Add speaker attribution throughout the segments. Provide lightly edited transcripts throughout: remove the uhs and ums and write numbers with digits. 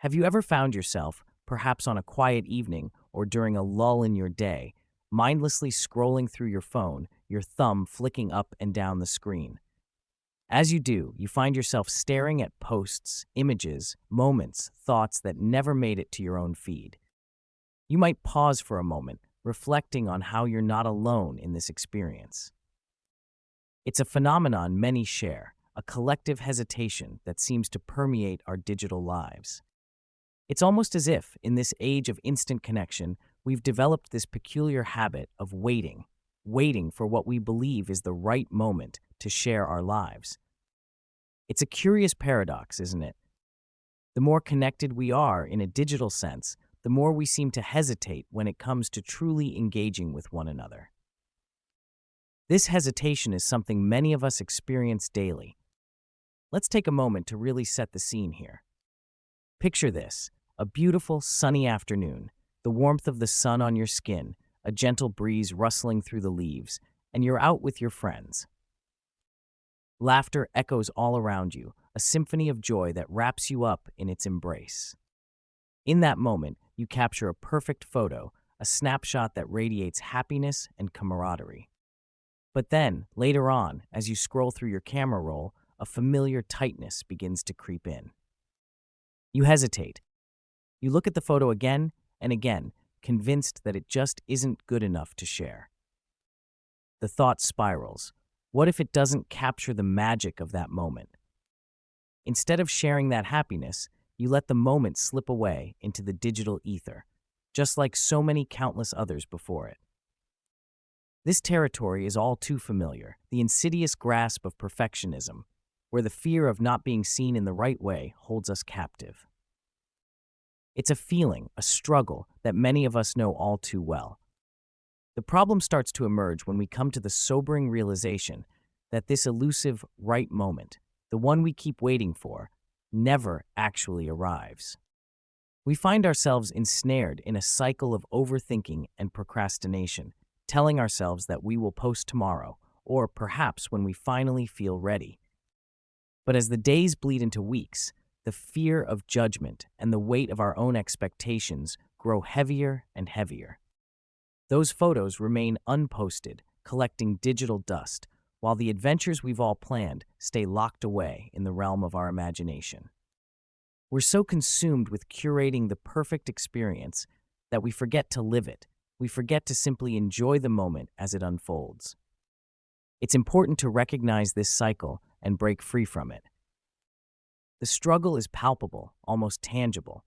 Speaker 1: Have you ever found yourself, perhaps on a quiet evening or during a lull in your day, mindlessly scrolling through your phone, your thumb flicking up and down the screen? As you do, you find yourself staring at posts, images, moments, thoughts that never made it to your own feed. You might pause for a moment, reflecting on how you're not alone in this experience. It's a phenomenon many share, a collective hesitation that seems to permeate our digital lives. It's almost as if, in this age of instant connection, we've developed this peculiar habit of waiting for what we believe is the right moment to share our lives. It's a curious paradox, isn't it? The more connected we are in a digital sense, the more we seem to hesitate when it comes to truly engaging with one another. This hesitation is something many of us experience daily. Let's take a moment to really set the scene here. Picture this: a beautiful, sunny afternoon, the warmth of the sun on your skin, a gentle breeze rustling through the leaves, and you're out with your friends. Laughter echoes all around you, a symphony of joy that wraps you up in its embrace. In that moment, you capture a perfect photo, a snapshot that radiates happiness and camaraderie. But then, later on, as you scroll through your camera roll, a familiar tightness begins to creep in. You hesitate. You look at the photo again and again, convinced that it just isn't good enough to share. The thought spirals. What if it doesn't capture the magic of that moment? Instead of sharing that happiness, you let the moment slip away into the digital ether, just like so many countless others before it. This territory is all too familiar, the insidious grasp of perfectionism, where the fear of not being seen in the right way holds us captive. It's a feeling, a struggle, that many of us know all too well. The problem starts to emerge when we come to the sobering realization that this elusive right moment, the one we keep waiting for, never actually arrives. We find ourselves ensnared in a cycle of overthinking and procrastination, telling ourselves that we will post tomorrow, or perhaps when we finally feel ready. But as the days bleed into weeks, the fear of judgment and the weight of our own expectations grow heavier and heavier. Those photos remain unposted, collecting digital dust, while the adventures we've all planned stay locked away in the realm of our imagination. We're so consumed with curating the perfect experience that we forget to live it. We forget to simply enjoy the moment as it unfolds. It's important to recognize this cycle and break free from it. The struggle is palpable, almost tangible.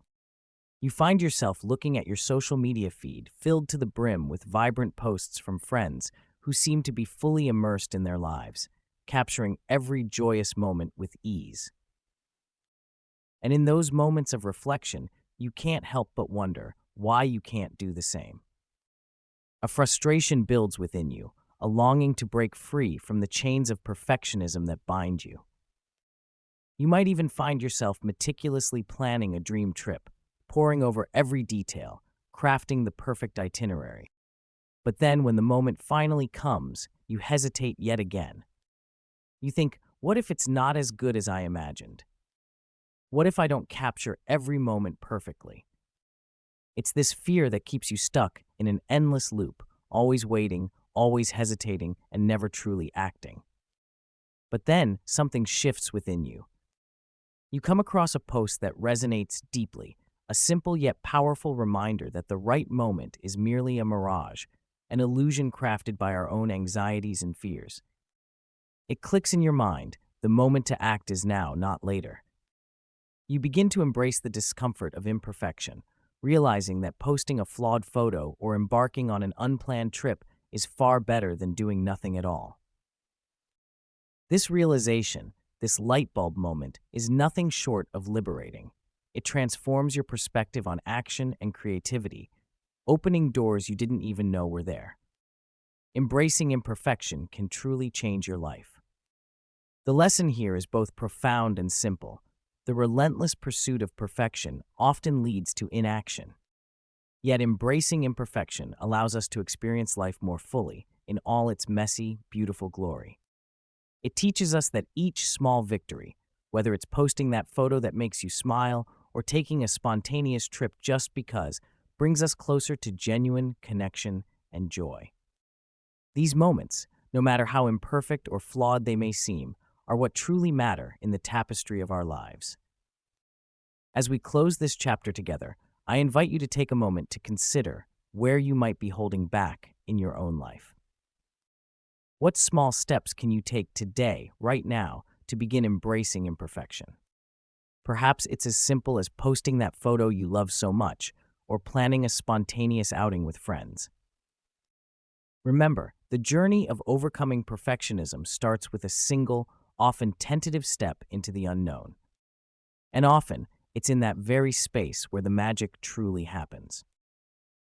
Speaker 1: You find yourself looking at your social media feed filled to the brim with vibrant posts from friends who seem to be fully immersed in their lives, capturing every joyous moment with ease. And in those moments of reflection, you can't help but wonder why you can't do the same. A frustration builds within you, a longing to break free from the chains of perfectionism that bind you. You might even find yourself meticulously planning a dream trip, poring over every detail, crafting the perfect itinerary. But then when the moment finally comes, you hesitate yet again. You think, what if it's not as good as I imagined? What if I don't capture every moment perfectly? It's this fear that keeps you stuck in an endless loop, always waiting, always hesitating, and never truly acting. But then something shifts within you. You come across a post that resonates deeply, a simple yet powerful reminder that the right moment is merely a mirage, an illusion crafted by our own anxieties and fears. It clicks in your mind, the moment to act is now, not later. You begin to embrace the discomfort of imperfection, realizing that posting a flawed photo or embarking on an unplanned trip is far better than doing nothing at all. This realization, this light bulb moment, is nothing short of liberating. It transforms your perspective on action and creativity, opening doors you didn't even know were there. Embracing imperfection can truly change your life. The lesson here is both profound and simple. The relentless pursuit of perfection often leads to inaction. Yet embracing imperfection allows us to experience life more fully, in all its messy, beautiful glory. It teaches us that each small victory, whether it's posting that photo that makes you smile or taking a spontaneous trip just because brings us closer to genuine connection and joy. These moments, no matter how imperfect or flawed they may seem, are what truly matter in the tapestry of our lives. As we close this chapter together, I invite you to take a moment to consider where you might be holding back in your own life. What small steps can you take today, right now, to begin embracing imperfection? Perhaps it's as simple as posting that photo you love so much, or planning a spontaneous outing with friends. Remember, the journey of overcoming perfectionism starts with a single, often tentative step into the unknown. And often, it's in that very space where the magic truly happens.